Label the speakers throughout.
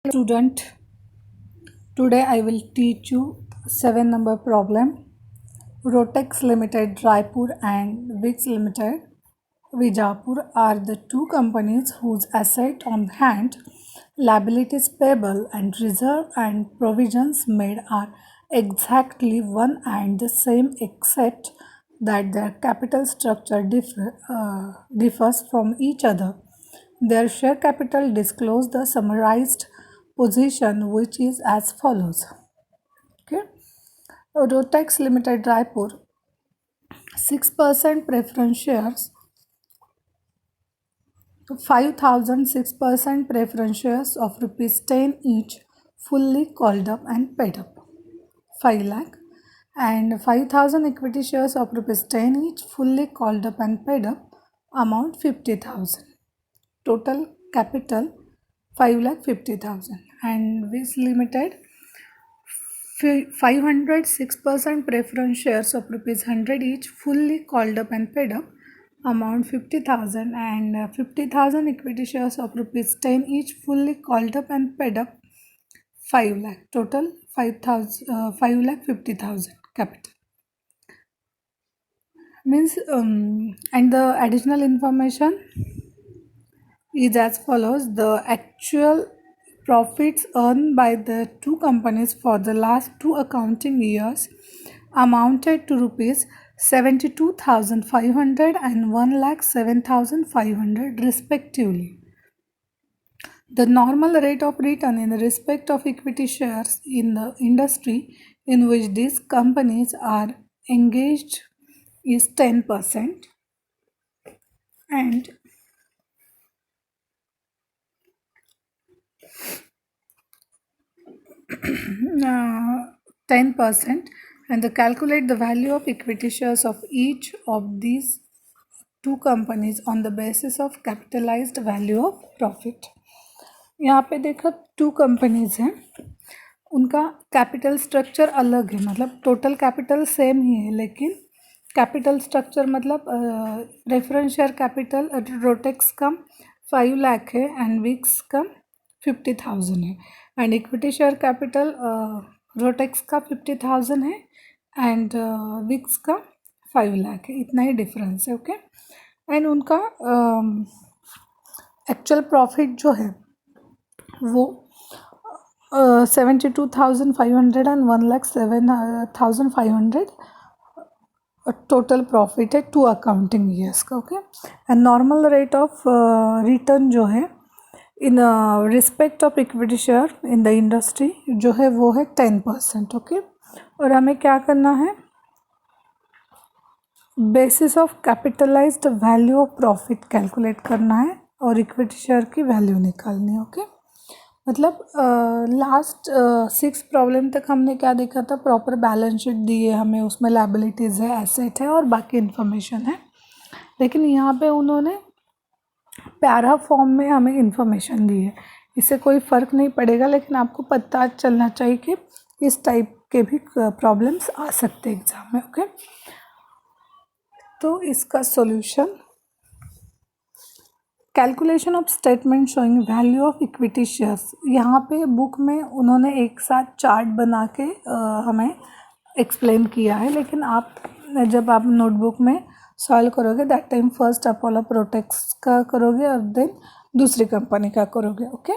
Speaker 1: Student, today I will teach you 7-number problem. Rotex Limited Raipur and Wix Limited Vijapur are the two companies whose asset on hand, liabilities payable and reserve and provisions made are exactly one and the same except that their capital structure differs from each other. Their share capital disclose the summarized position which is as follows. Okay. Rotex Limited Raipur 6% preference shares, 5,006% preference shares of rupees 10 each fully called up and paid up 5 lakh, and 5,000 equity shares of rupees 10 each fully called up and paid up amount 50,000. Total capital 5,50,000. And Wix Limited 506% preference shares of rupees 100 each fully called up and paid up amount 50,000, and 50,000 equity shares of rupees 10 each fully called up and paid up 5 lakh. Total 5,50,000 capital. Means and the additional information is as follows. The actual profits earned by the two companies for the last two accounting years amounted to rupees 72,500 and 1,07,500 respectively. The normal rate of return in respect of equity shares in the industry in which these companies are engaged is 10%, and 10%, and to calculate the value of equity shares of each of these two companies on the basis of capitalized value of profit. यहाँ पे देखो to companies हैं, उनका capital structure अलग है, मतलब total capital same ही है लेकिन कैपिटल स्ट्रक्चर मतलब प्रेफरेंस शेयर कैपिटल रोटेक्स का 5 लाख है एंड विक्स का 50,000 है, and equity share capital Rotex का 50,000 है एंड विक्स का 5 लाख है. इतना ही डिफरेंस है. ओके. एंड उनका एक्चुअल प्रॉफिट जो है वो 72,500 एंड 1,07,500 टोटल प्रॉफिट है टू अकाउंटिंग ईयर्स का. Okay. And normal rate of return जो है in respect of equity share in the industry जो है वो है 10%. ओके. और हमें क्या करना है, basis of capitalised value of profit calculate करना है और इक्विटी शेयर की वैल्यू निकालनी है. ओके. मतलब लास्ट 6 प्रॉब्लम तक हमने क्या देखा था, प्रॉपर बैलेंस शीट दी है हमें, उसमें लायबिलिटीज़ है, एसेट है और बाकी इन्फॉर्मेशन है, लेकिन यहाँ पे उन्होंने पैरा फॉर्म में हमें इन्फॉर्मेशन दी है. इससे कोई फ़र्क नहीं पड़ेगा, लेकिन आपको पता चलना चाहिए कि इस टाइप के भी प्रॉब्लम्स आ सकते एग्ज़ाम में. ओके. तो इसका solution, calculation of statement showing value of equity shares. यहाँ पे बुक में उन्होंने एक साथ चार्ट बना के हमें एक्सप्लेन किया है, लेकिन आप जब आप नोटबुक में सॉल्व करोगे that time first Apollo Rotex का करोगे और देन दूसरी कंपनी का करोगे. ओके.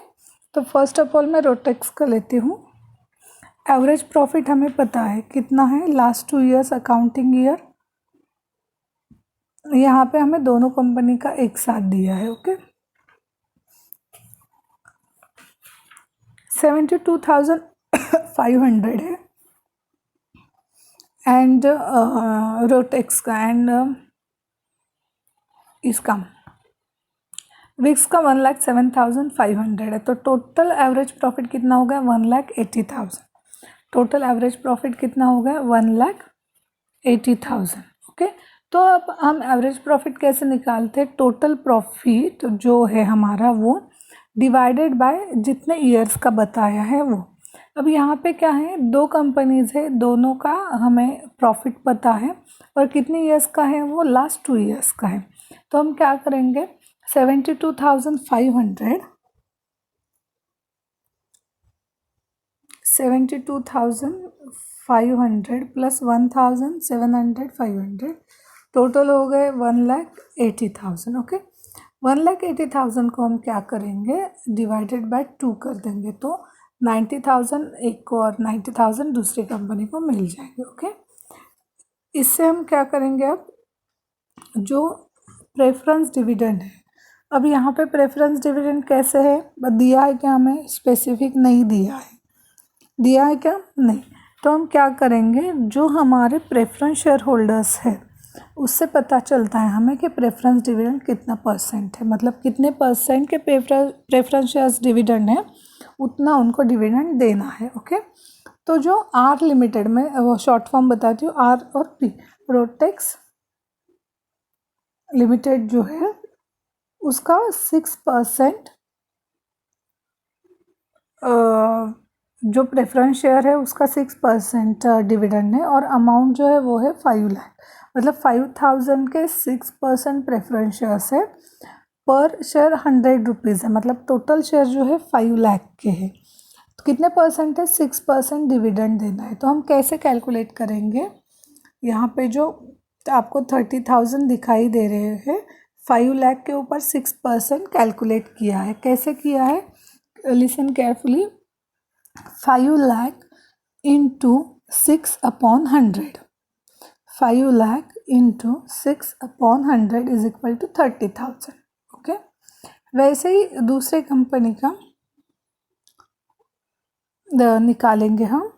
Speaker 1: तो फर्स्ट ऑफ ऑल मैं रोटेक्स का लेती हूँ. एवरेज प्रॉफिट हमें पता है कितना है, लास्ट 2 ईयर्स अकाउंटिंग ईयर. यहाँ पे हमें दोनों कंपनी का एक साथ दिया है. ओके. 72,500 है एंड रोटेक्स का, एंड इसका विक्स का 1,07,500 है. तो टोटल एवरेज प्रॉफिट कितना हो गया, 1,80,000. टोटल एवरेज प्रॉफिट कितना हो गया, 1,80,000. ओके. तो अब हम एवरेज प्रॉफिट कैसे निकालते हैं, टोटल प्रॉफिट जो है हमारा वो डिवाइडेड बाय जितने ईयर्स का बताया है वो. अब यहाँ पे क्या है, दो कंपनीज है, दोनों का हमें प्रॉफिट पता है और कितने ईयर्स का है वो, लास्ट 2 ईयर्स का है. तो हम क्या करेंगे, 72,500 72,500 प्लस 1,700 500 टोटल हो गए 1,80,000। ओके, 1,80,000 को हम क्या करेंगे, डिवाइडेड बाय 2 कर देंगे तो 90,000 एक को और 90,000 दूसरी कंपनी को मिल जाएंगे। ओके, इससे हम क्या करेंगे, अब जो प्रेफरेंस डिविडेंड है, अब यहाँ पे प्रेफरेंस डिविडेंड कैसे है, दिया है क्या, हमें स्पेसिफिक नहीं दिया है, दिया है क्या, नहीं। तो हम क्या करेंगे, जो हमारे प्रेफरेंस शेयर होल्डर्स है उससे पता चलता है हमें कि प्रेफरेंस डिविडेंड कितना परसेंट है, मतलब कितने परसेंट के प्रेफरेंस शेयर्स डिविडेंड है उतना उनको डिविडेंड देना है। ओके, तो जो आर लिमिटेड में, वो शॉर्ट फॉर्म बताती हूँ, आर और पी, रोटेक्स लिमिटेड जो है उसका 6% जो प्रेफरेंस शेयर है उसका 6% डिविडेंड है, और अमाउंट जो है वो है 5 लाख, मतलब 5,000 के 6% प्रेफरेंस शेयर्स है, पर शेयर 100 रुपीज़ है, मतलब टोटल शेयर जो है 5 लाख के हैं। तो कितने परसेंट है, 6% डिविडेंड देना है। तो हम कैसे कैलकुलेट करेंगे, यहाँ पे जो आपको 30,000 दिखाई दे रहे हैं, 5 लाख के ऊपर 6% कैलकुलेट किया है। कैसे किया है, listen carefully, 5 lakh into 6/100, 5 lakh into 6/100 is equal to 30,000। Okay, वैसे ही दूसरे कंपनी का निकालेंगे हम,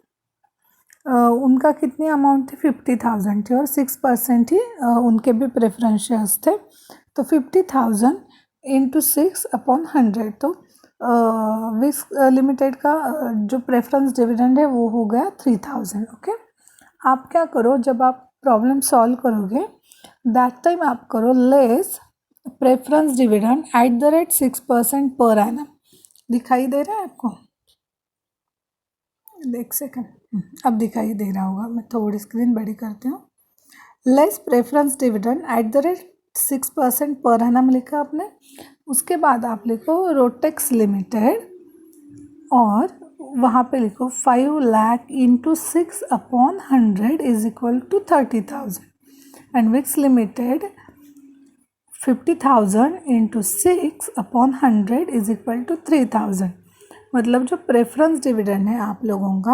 Speaker 1: उनका कितनी अमाउंट थी, 50,000 थी, और 6% ही उनके भी प्रेफरेंस शेयर्स थे, तो 50,000 इंटू 6/100, तो विक्स लिमिटेड का जो प्रेफरेंस डिविडेंड है वो हो गया 3,000। ओके, आप क्या करो, जब आप प्रॉब्लम सॉल्व करोगे दैट टाइम आप करो less preference dividend at the rate 6% per annum. दिखाई दे रहा है आपको, एक सेकंड, अब दिखाई दे रहा होगा, मैं थोड़ी स्क्रीन बड़ी करती हूँ। Less preference dividend at the rate 6% per annum लिखा आपने, उसके बाद आप लिखो रोटेक्स लिमिटेड, और वहाँ पे लिखो 5 lakh into 6/100 is equal to 30,000, and Vicks Limited 50,000 into 6/100 is equal to 3,000, मतलब जो प्रेफरेंस डिविडेंड है आप लोगों का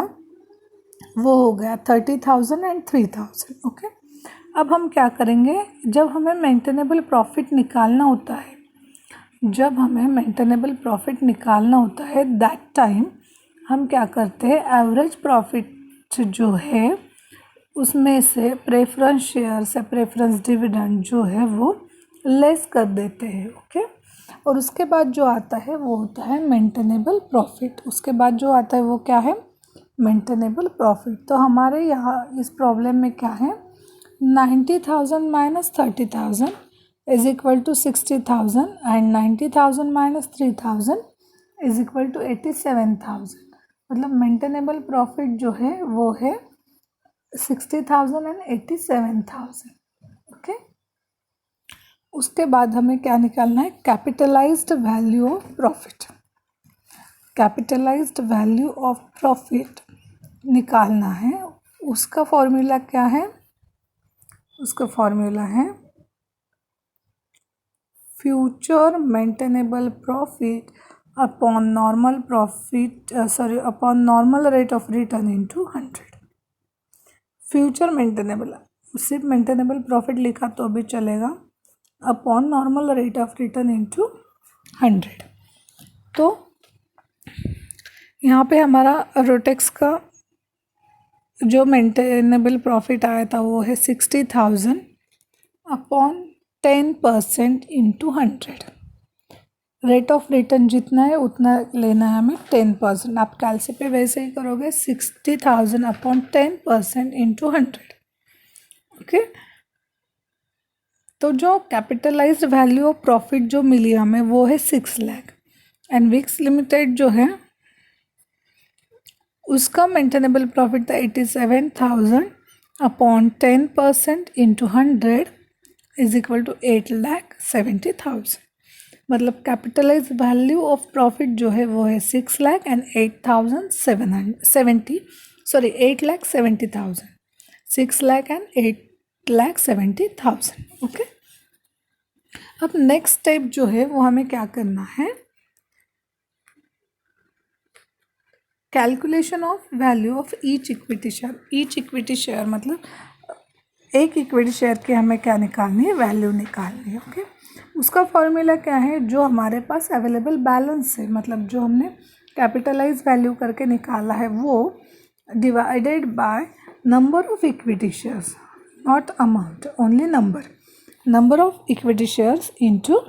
Speaker 1: वो हो गया 30,000 एंड 3,000। ओके, अब हम क्या करेंगे, जब हमें मेंटेनेबल प्रॉफिट निकालना होता है, जब हमें मेंटेनेबल प्रॉफिट निकालना होता है दैट टाइम हम क्या करते हैं, एवरेज प्रॉफिट जो है उसमें से प्रेफरेंस शेयर से प्रेफरेंस डिविडेंड जो है वो लेस कर देते हैं। ओके, और उसके बाद जो आता है वो होता है मेंटेनेबल प्रॉफिट, उसके बाद जो आता है वो क्या है, मेंटेनेबल प्रॉफिट। तो हमारे यहाँ इस प्रॉब्लम में क्या है, 90,000 minus 30,000 is equal to 60,000, and 90,000 minus 3,000 is equal to 87,000, मतलब मेंटेनेबल प्रॉफिट जो है वो है 60,000 एंड 87,000। ओके, उसके बाद हमें क्या निकालना है, capitalised value of profit, capitalised value of profit निकालना है। उसका फॉर्मूला क्या है, उसका फॉर्मूला है future maintainable profit upon normal profit, upon normal rate of return into 100। Future maintainable, सिर्फ मेंटेनेबल प्रॉफिट लिखा तो भी चलेगा, upon normal rate of return into 100। तो यहाँ पे हमारा रोटेक्स का जो मेंटेनेबल प्रॉफिट आया था वो है 60,000 upon 10% into 100। Rate of return जितना है उतना लेना है हमें 10%। आप कैलसी पे वैसे ही करोगे, 60,000 अपॉन 10% इंटू 100। ओके, तो जो कैपिटलाइज्ड वैल्यू ऑफ प्रॉफिट जो मिली हमें वो है 6 लाख, एंड विक्स लिमिटेड जो है उसका मेंटेनेबल प्रॉफिट था 87,000 upon 10% into 100 is equal to 8,70,000। मतलब कैपिटलाइज वैल्यू ऑफ प्रॉफिट जो है वो है 6,08,770 सॉरी 8,70,000 6,08,70,000 ओके। अब नेक्स्ट स्टेप जो है वो हमें क्या करना है, calculation of value of each equity share. Each equity share मतलब एक इक्विटी शेयर की हमें क्या निकालनी है, वैल्यू निकालनी है ओके। उसका फॉर्मूला क्या है, जो हमारे पास अवेलेबल बैलेंस है मतलब जो हमने कैपिटलाइज वैल्यू करके निकाला है वो divided by number of equity shares, not amount, only number of equity shares into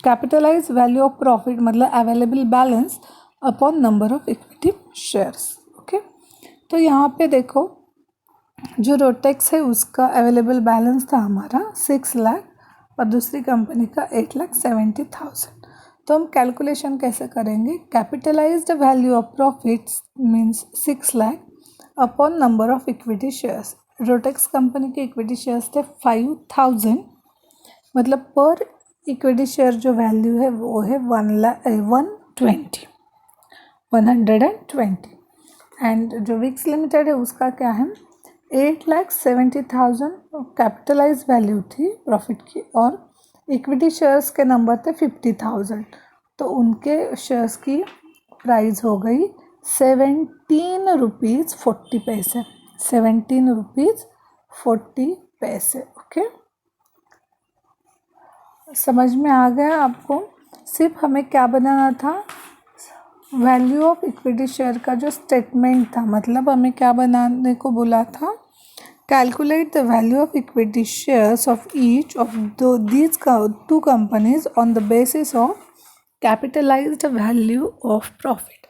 Speaker 1: capitalise value of profit मतलब available balance upon number of equity shares okay. तो यहाँ पे देखो जो रोटेक्स है उसका अवेलेबल बैलेंस था हमारा 6 लाख और दूसरी कंपनी का 8,70,000। तो हम कैलकुलेशन कैसे करेंगे, capitalised value of profits means 6 lakh upon number of equity shares. Rotex company के इक्विटी शेयर्स थे 5,000 मतलब पर इक्विटी शेयर जो वैल्यू है वो है 120 एंड जो विक्स लिमिटेड है उसका क्या है 8,70,000 कैपिटलाइज वैल्यू थी प्रॉफिट की और इक्विटी शेयर्स के नंबर थे 50,000, तो उनके शेयर्स की प्राइस हो गई 17 रुपीज़ 40 पैसे, 17 रुपीज़ 40 पैसे ओके। समझ में आ गया आपको, सिर्फ हमें क्या बनाना था, वैल्यू ऑफ इक्विटी शेयर का जो स्टेटमेंट था, मतलब हमें क्या बनाने को बोला था, calculate the value of equity shares of each of these two companies on the basis of capitalised value of profit.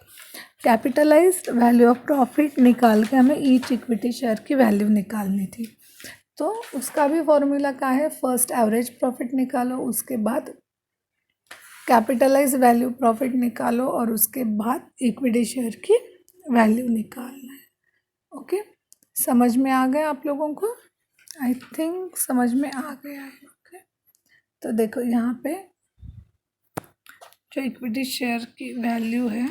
Speaker 1: Capitalised value of profit निकाल के हमें ईच इक्विटी शेयर की वैल्यू निकालनी थी। तो उसका भी फॉर्मूला क्या है, फर्स्ट एवरेज प्रॉफिट निकालो, उसके बाद कैपिटलाइज वैल्यू प्रॉफिट निकालो और उसके बाद इक्विटी शेयर की वैल्यू निकालना है ओके। समझ में आ गया आप लोगों को, आई थिंक समझ में आ गया है ओके। तो देखो यहाँ पे जो इक्विटी शेयर की वैल्यू है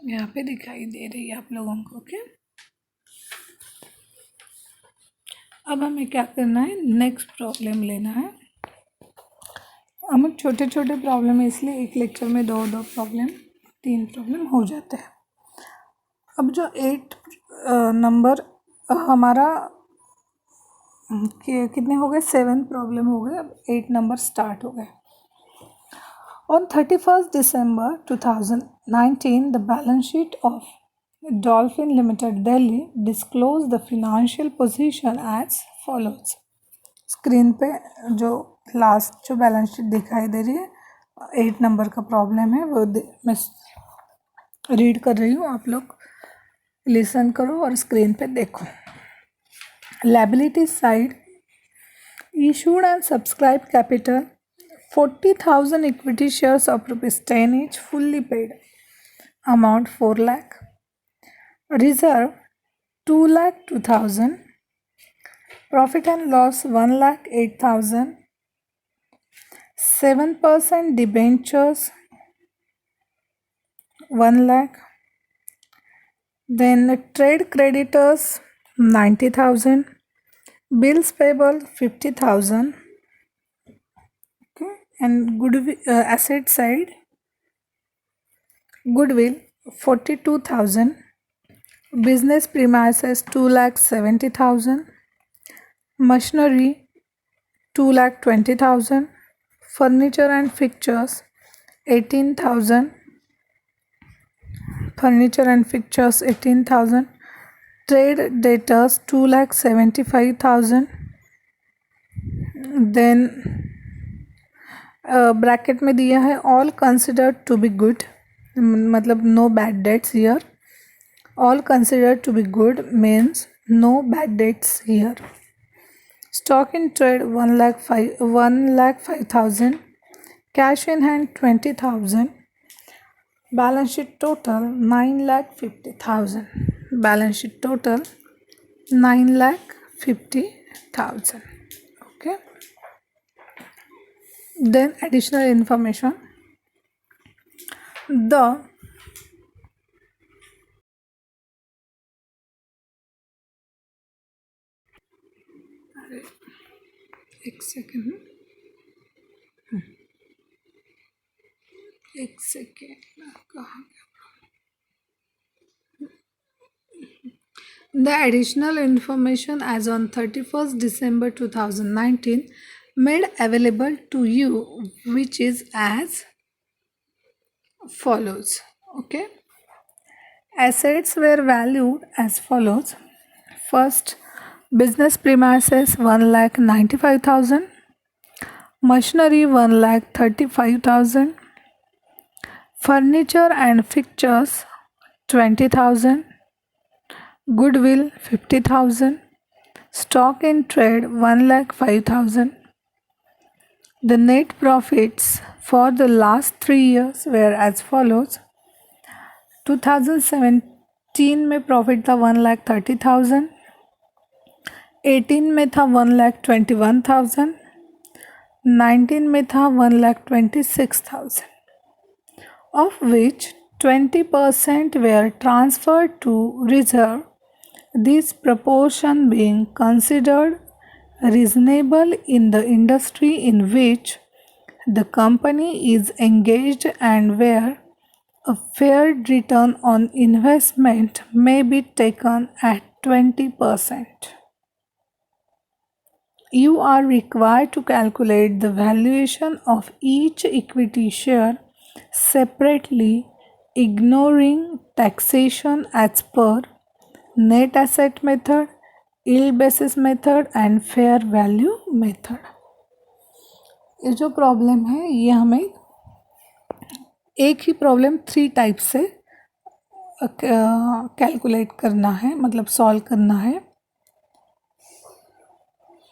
Speaker 1: यहाँ पे दिखाई दे रही है आप लोगों को ओके। अब हमें क्या करना है, नेक्स्ट प्रॉब्लम लेना है। हमें छोटे छोटे प्रॉब्लम है इसलिए एक लेक्चर में दो प्रॉब्लम 3 प्रॉब्लम हो जाते हैं। अब जो 8 नंबर हमारा कितने हो गए, 7 प्रॉब्लम हो गए, अब 8 नंबर स्टार्ट हो गए। On 31st December 2019 the balance sheet of Dolphin Limited Delhi disclose the financial position as follows. Screen पे जो लास्ट जो बैलेंस शीट दिखाई दे रही है 8 नंबर का प्रॉब्लम है वो मैं रीड कर रही हूँ, आप लोग लिसन करो और स्क्रीन पे देखो। Liability side, issued and subscribed capital 40,000 equity shares of ₹10 each, fully paid amount 4 lakh, reserve 2,02,000, profit and loss 1,08,000, 7% debentures 1 lakh, then trade creditors 90,000, bills payable 50,000 okay, and goodwill asset side, goodwill 42,000, business premises 2,70,000, machinery 2,20,000, furniture and fixtures 18,000, trade debtors 2,75,000, then bracket में दिया है all considered to be good, मतलब no bad debts here, all considered to be good means no bad debts here. Stock in trade 1,05,000, cash in hand 20,000, balance sheet total 9,50,000, balance sheet total 9,50,000 okay. Then additional information. The एक second कहाँ गया? The additional information as on 31st December 2019 made available to you, which is as follows. Okay, assets were valued as follows. First, business premises 1,95,000, machinery 1,35,000, furniture and fixtures 20,000, goodwill 50,000, stock in trade 1,05,000. The net profits for the last 3 years were as follows. 2017 में profit था 1,30,000, 18 में था 1,21,000, 19 में था 1,26,000, of which 20% were transferred to reserve, this proportion being considered reasonable in the industry in which the company is engaged and where a fair return on investment may be taken at 20%. You are required to calculate the valuation of each equity share separately, ignoring taxation as per net asset method, yield basis method and fair value method. ये जो problem है ये हमें एक ही problem 3 type से calculate करना है, मतलब सॉल्व करना है.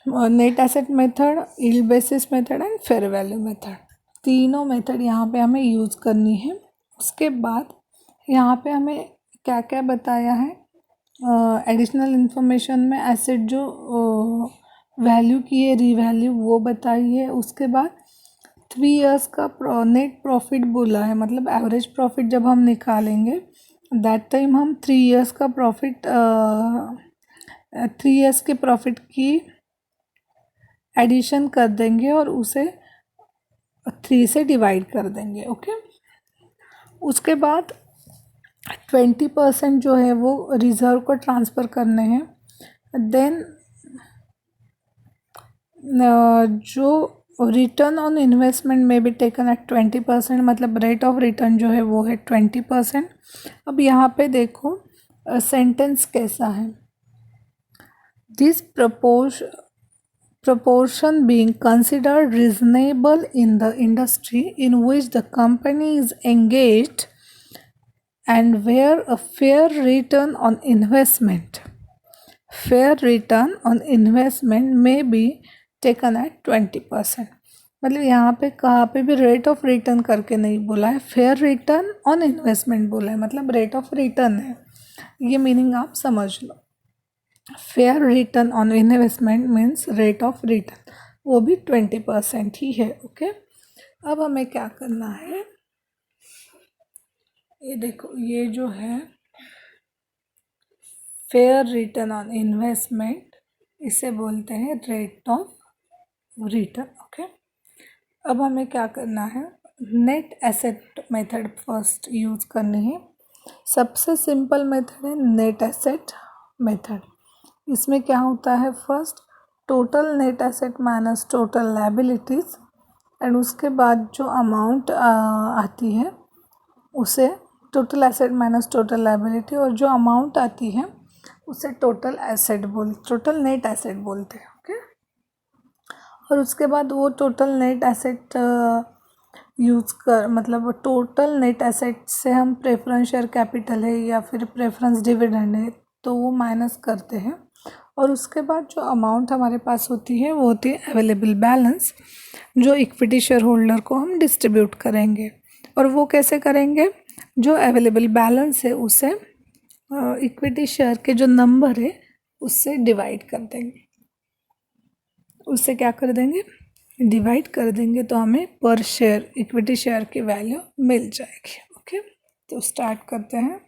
Speaker 1: Net asset method, yield basis method and fair value method, तीनों मेथड यहाँ पे हमें यूज़ करनी है. उसके बाद यहाँ पे हमें क्या क्या बताया है, एडिशनल इंफॉर्मेशन में एसेट जो वैल्यू की है रीवैल्यू वो बताई है. उसके बाद 3 इयर्स का नेट प्रॉफिट बोला है, मतलब एवरेज प्रॉफिट जब हम निकालेंगे दैट टाइम हम 3 इयर्स का प्रॉफिट 3 इयर्स के प्रॉफिट की एडिशन कर देंगे और उसे 3 से डिवाइड कर देंगे. ओके, उसके बाद 20% जो है वो रिजर्व को ट्रांसफ़र करने हैं. देन जो रिटर्न ऑन इन्वेस्टमेंट में भी टेकन एट 20%, मतलब रेट ऑफ रिटर्न जो है वो है 20%. अब यहाँ पे देखो सेंटेंस कैसा है. This proportion being considered reasonable in the industry in which the company is engaged and where a fair return on investment may be taken at 20%. मतलब यहाँ पे कहाँ पे भी रेट ऑफ रिटर्न करके नहीं बोला है, फेयर रिटर्न ऑन इन्वेस्टमेंट बोला है, मतलब रेट ऑफ रिटर्न है. ये मीनिंग आप समझ लो. Fair return on investment means rate of return, वो भी 20% ही है. ओके, अब हमें क्या करना है, ये देखो ये जो है फेयर रिटर्न ऑन इन्वेस्टमेंट, इसे बोलते हैं रेट ऑफ रिटर्न. ओके, अब हमें क्या करना है, net asset method first use करनी है. सबसे सिंपल मेथड है नेट एसेट मेथड. इसमें क्या होता है, first total net asset minus total liabilities and उसके बाद जो अमाउंट आती है उसे total asset minus total liability, और जो अमाउंट आती है उसे टोटल नेट एसेट बोलते हैं. ओके, और उसके बाद वो टोटल नेट एसेट यूज़ कर, मतलब टोटल नेट एसेट से हम प्रेफरेंस शेयर कैपिटल है या फिर प्रेफरेंस डिविडेंड है तो वो माइनस करते हैं. और उसके बाद जो अमाउंट हमारे पास होती है वो होती है अवेलेबल बैलेंस, जो इक्विटी शेयर होल्डर को हम डिस्ट्रीब्यूट करेंगे. और वो कैसे करेंगे, जो अवेलेबल बैलेंस है उसे इक्विटी शेयर के जो नंबर है उससे डिवाइड कर देंगे. उससे क्या कर देंगे, डिवाइड कर देंगे तो हमें पर शेयर इक्विटी शेयर की वैल्यू मिल जाएगी। ओके, तो स्टार्ट करते हैं।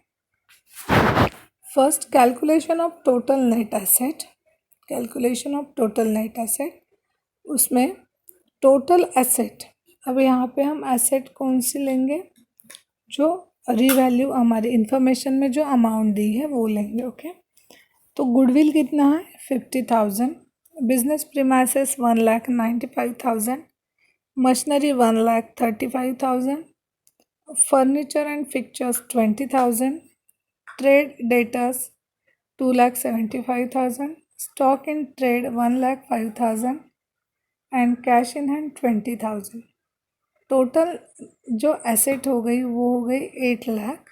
Speaker 1: First, calculation of total net asset. Calculation of total net asset, उसमें टोटल एसेट, अब यहाँ पे हम एसेट कौन सी लेंगे, जो रीवैल्यू हमारी इंफॉर्मेशन में जो अमाउंट दी है वो लेंगे। ओके, तो गुडविल कितना है 50,000, business premises 1,95,000, machinery 1,35,000, furniture and fixtures 20,000, trade debtors 2,75,000, stock in trade 1,05,000 and cash in hand 20,000। Total जो एसेट हो गई वो हो गई 8 लाख।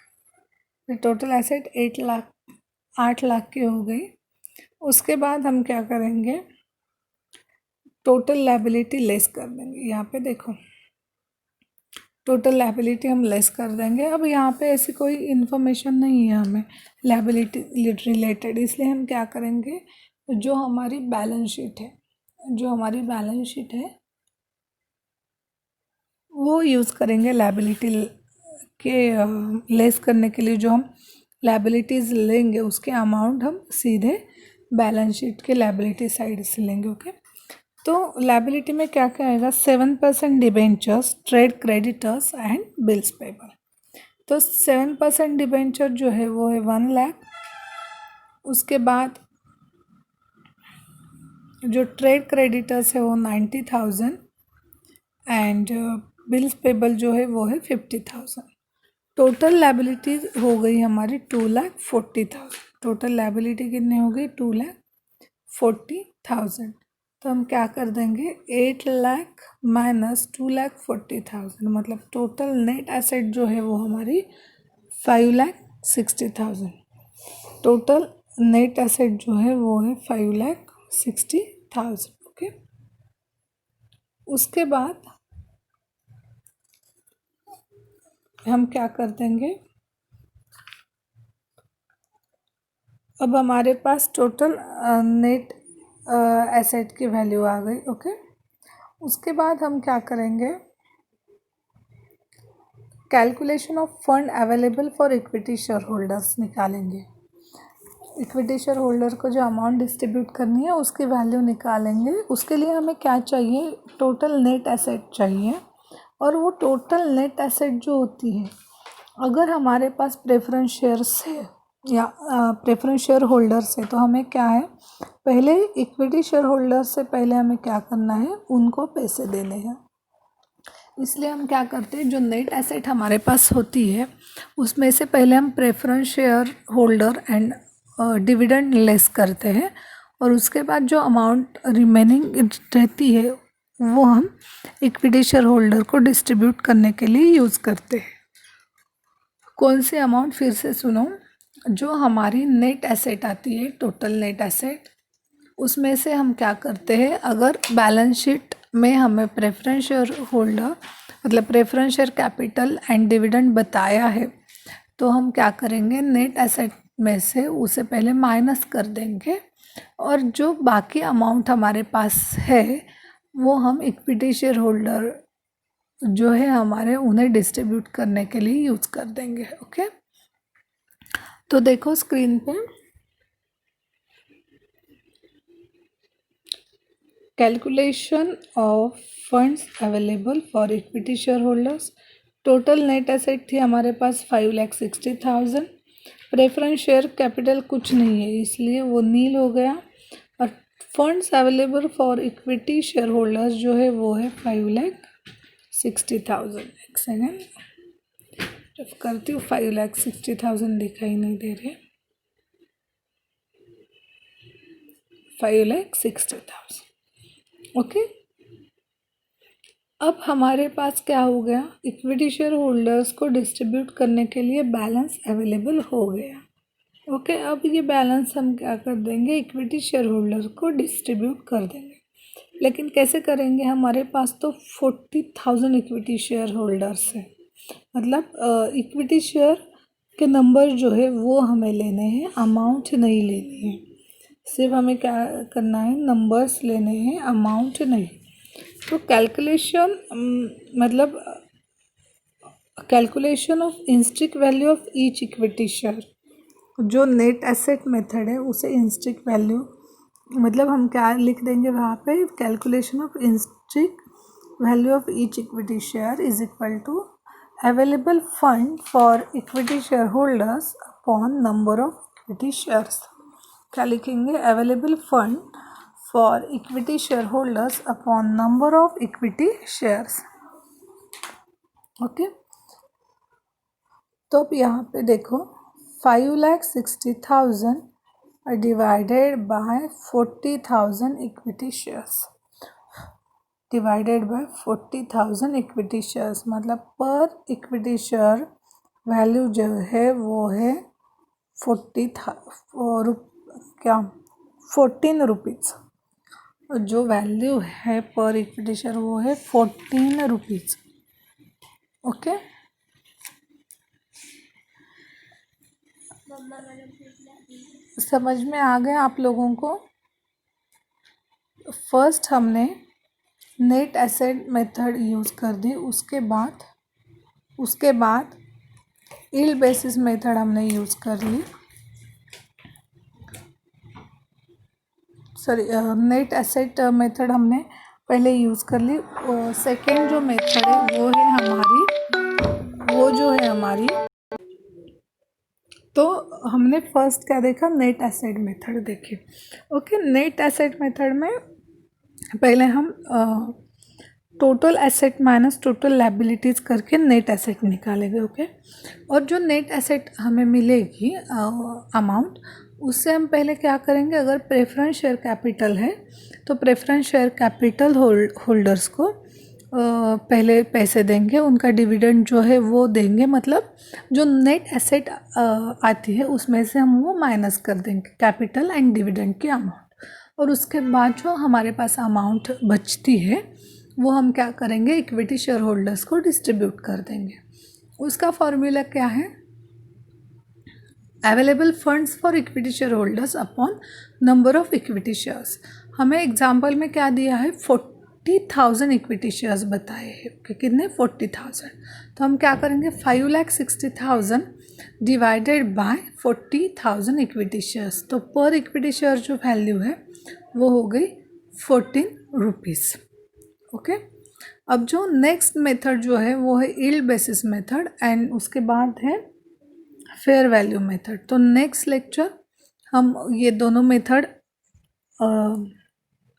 Speaker 1: टोटल एसेट 8 लाख की हो गई। उसके बाद हम क्या करेंगे, टोटल लायबिलिटी लेस कर देंगे। यहाँ पे देखो टोटल लायबिलिटी हम लेस कर देंगे। अब यहाँ पे ऐसी कोई इन्फॉर्मेशन नहीं है हमें लायबिलिटी रिलेटेड, इसलिए हम क्या करेंगे, जो हमारी बैलेंस शीट है वो यूज़ करेंगे लायबिलिटी के लेस करने के लिए। जो हम लायबिलिटीज़ लेंगे उसके अमाउंट हम सीधे बैलेंस शीट के लायबिलिटी साइड से लेंगे। ओके, तो लायबिलिटी में क्या क्या आएगा, 7% debentures, trade creditors and bills payable. तो 7% डिबेंचर जो है वो है 1 लाख। उसके बाद जो ट्रेड क्रेडिटर्स है वो 90,000 एंड बिल्स पेबल जो है वो है 50,000। टोटल लायबिलिटीज हो गई हमारी 2,40,000। टोटल लायबिलिटी कितनी हो गई, 2,40,000। तो हम क्या कर देंगे, 8 लाख माइनस 2,40,000, मतलब टोटल नेट एसेट जो है वो हमारी 5,60,000। टोटल नेट एसेट जो है वो है 5,60,000। ओके, उसके बाद हम क्या कर देंगे, अब हमारे पास टोटल नेट एसेट की वैल्यू आ गई। ओके, उसके बाद हम क्या करेंगे, calculation of fund available for equity share holders निकालेंगे। इक्विटी शेयर होल्डर को जो अमाउंट डिस्ट्रीब्यूट करनी है उसकी वैल्यू निकालेंगे। उसके लिए हमें क्या चाहिए, टोटल नेट एसेट चाहिए। और वो टोटल नेट एसेट जो होती है, अगर हमारे पास प्रेफरेंस शेयर्स है या प्रेफरेंस शेयर होल्डर्स है, तो हमें क्या है, पहले इक्विटी शेयर होल्डर्स से पहले हमें क्या करना है, उनको पैसे देने हैं। इसलिए हम क्या करते हैं, जो नेट एसेट हमारे पास होती है उसमें से पहले हम preference share holder and dividend less करते हैं, और उसके बाद जो अमाउंट रिमेनिंग रहती है वो हम इक्विटी शेयर होल्डर को डिस्ट्रीब्यूट करने के लिए यूज़ करते हैं। कौन सी अमाउंट, फिर से सुनो, जो हमारी नेट एसेट आती है, टोटल नेट एसेट, उसमें से हम क्या करते हैं, अगर बैलेंस शीट में हमें प्रेफरेंस शेयर होल्डर मतलब preference share capital and dividend बताया है, तो हम क्या करेंगे, नेट एसेट में से उसे पहले माइनस कर देंगे, और जो बाकी अमाउंट हमारे पास है वो हम इक्विटी शेयर होल्डर जो है हमारे, उन्हें डिस्ट्रीब्यूट करने के लिए यूज़ कर देंगे। ओके, तो देखो स्क्रीन पे calculation of funds available for equity share holders. Total net asset थी हमारे पास 5,60,000। प्रेफरेंस शेयर कैपिटल कुछ नहीं है इसलिए वो नील हो गया, और funds available for equity share holders जो है वो है 5,60,000। एक सेकेंड जब करती हूँ, 5,60,000 दिखाई नहीं दे रहे, 5,60,000। ओके, अब हमारे पास क्या हो गया, इक्विटी शेयर होल्डर्स को डिस्ट्रीब्यूट करने के लिए बैलेंस अवेलेबल हो गया। ओके, अब ये बैलेंस हम क्या कर देंगे, इक्विटी शेयर होल्डर को डिस्ट्रीब्यूट कर देंगे। लेकिन कैसे करेंगे, हमारे पास तो 40,000 इक्विटी शेयर होल्डर्स है, मतलब इक्विटी शेयर के नंबर जो है वो हमें लेने हैं, अमाउंट नहीं लेनी है। सिर्फ हमें क्या करना है, नंबर्स लेने हैं, अमाउंट नहीं। तो कैलकुलेशन मतलब calculation of intrinsic value of each equity share, जो नेट एसेट मेथड है उसे इंस्ट्रिक वैल्यू मतलब हम क्या लिख देंगे वहाँ पे, calculation of intrinsic value of each equity share is equal to available fund for equity share holders upon number of equity shares. क्या लिखेंगे? Available fund for equity share holders upon number of equity shares. Okay, तो अब यहाँ पे देखो 5,60,000 divided by 40,000 equity shares, divided by 40,000 equity shares, मतलब per equity share value जो है वो है 14 रुपीज़। जो वैल्यू है पर इक्विटी शेयर वो है 14 रुपीज़। ओके, समझ में आ गया आप लोगों को? फर्स्ट हमने नेट एसेट मेथड यूज़ कर दी, उसके बाद यील्ड बेसिस मेथड हमने यूज़ कर ली, सॉरी नेट एसेट मेथड हमने पहले यूज़ कर ली। सेकेंड जो मेथड है वो जो है हमारी, तो हमने फर्स्ट क्या देखा? नेट एसेट मेथड देखी। ओके, नेट एसेट मेथड में पहले हम total asset minus total liabilities करके नेट एसेट निकालेंगे। ओके, और जो नेट एसेट हमें मिलेगी अमाउंट, उससे हम पहले क्या करेंगे? अगर प्रेफरेंस शेयर कैपिटल है तो प्रेफरेंस शेयर कैपिटल होल्डर्स को पहले पैसे देंगे, उनका डिविडेंड जो है वो देंगे, मतलब जो नेट एसेट आती है उसमें से हम वो माइनस कर देंगे कैपिटल एंड डिविडेंड की अमाउंट, और उसके बाद जो हमारे पास अमाउंट बचती है वो हम क्या करेंगे? इक्विटी शेयर होल्डर्स को डिस्ट्रीब्यूट कर देंगे। उसका फॉर्मूला क्या है? Available funds for equity share holders upon number of equity shares. हमें एग्जाम्पल में क्या दिया है? 40,000 इक्विटी शेयर्स बताए हैं कि कितने? 40,000। तो हम क्या करेंगे? 5,60,000 डिवाइडेड बाय 40,000 इक्विटी शेयर्स, तो पर इक्विटी शेयर जो वैल्यू है वो हो गई 14 रुपीज़। ओके, अब जो नेक्स्ट मेथड जो है वो है यील्ड बेसिस मेथड एंड उसके बाद है फेयर वैल्यू मेथड। तो नेक्स्ट लेक्चर हम ये दोनों मेथड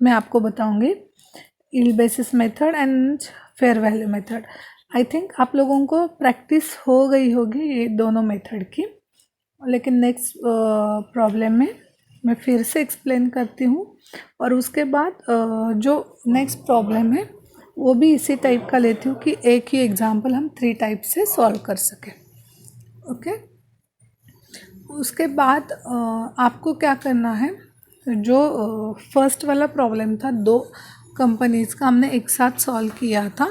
Speaker 1: मैं आपको बताऊंगी, yield basis method and fair value method. I think आप लोगों को प्रैक्टिस हो गई होगी ये दोनों मेथड की, लेकिन नेक्स्ट प्रॉब्लम में मैं फिर से एक्सप्लेन करती हूँ, और उसके बाद जो नेक्स्ट प्रॉब्लम है वो भी इसी टाइप का लेती हूँ कि एक ही एग्जाम्पल हम 3 टाइप से सॉल्व कर सकें। ओके, उसके बाद आपको क्या करना है? जो फर्स्ट वाला प्रॉब्लम था, 2 कंपनीज़ का हमने एक साथ सॉल्व किया था,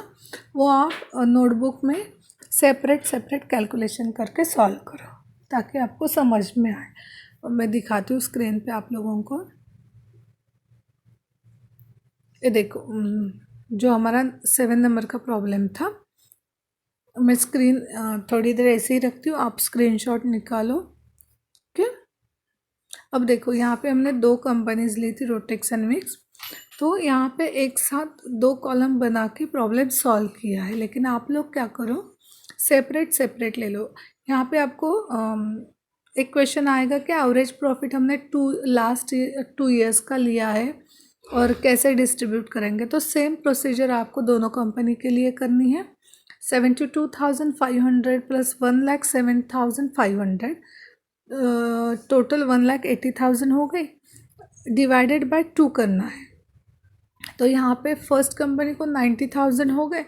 Speaker 1: वो आप नोटबुक में सेपरेट कैलकुलेशन करके सॉल्व करो ताकि आपको समझ में आए। और मैं दिखाती हूँ स्क्रीन पे आप लोगों को। ये देखो, जो हमारा 7 नंबर का प्रॉब्लम था, मैं स्क्रीन थोड़ी देर ऐसे ही रखती हूँ, आप स्क्रीनशॉट निकालो। ओके, अब देखो यहाँ पे हमने 2 कंपनीज ली थी, रोटेक्स एंड विक्स। तो यहाँ पे एक साथ 2 कॉलम बना के प्रॉब्लम सॉल्व किया है, लेकिन आप लोग क्या करो? सेपरेट ले लो। यहाँ पे आपको एक क्वेश्चन आएगा कि एवरेज प्रॉफिट हमने लास्ट 2 ईयर्स का लिया है और कैसे डिस्ट्रीब्यूट करेंगे। तो सेम प्रोसीजर आपको दोनों कंपनी के लिए करनी है। 72,500 प्लस 1,07,500 टोटल 1,80,000 हो गई, डिवाइडेड बाय 2 करना है। तो यहाँ पे फर्स्ट कंपनी को 90,000 हो गए।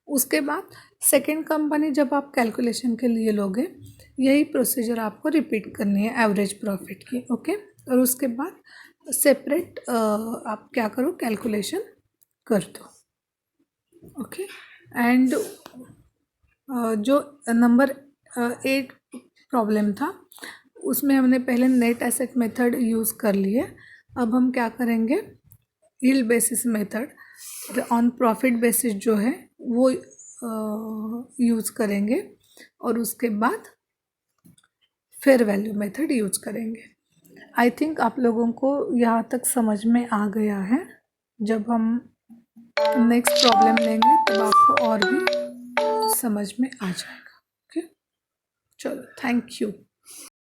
Speaker 1: उसके बाद सेकंड कंपनी जब आप कैलकुलेशन के लिए लोगे, यही प्रोसीजर आपको रिपीट करनी है एवरेज प्रॉफिट की। ओके, और उसके बाद सेपरेट आप क्या करो? कैलकुलेशन कर दो। ओके, एंड जो नंबर 8 प्रॉब्लम था उसमें हमने पहले नेट एसेट मेथड यूज़ कर लिए। अब हम क्या करेंगे? Yield basis method on profit basis जो है वो यूज़ करेंगे और उसके बाद फेयर वैल्यू मेथड यूज करेंगे। आई थिंक आप लोगों को यहाँ तक समझ में आ गया है। जब हम नेक्स्ट प्रॉब्लम लेंगे तब आपको और भी समझ में आ जाएगा। ओके, चलो, थैंक यू।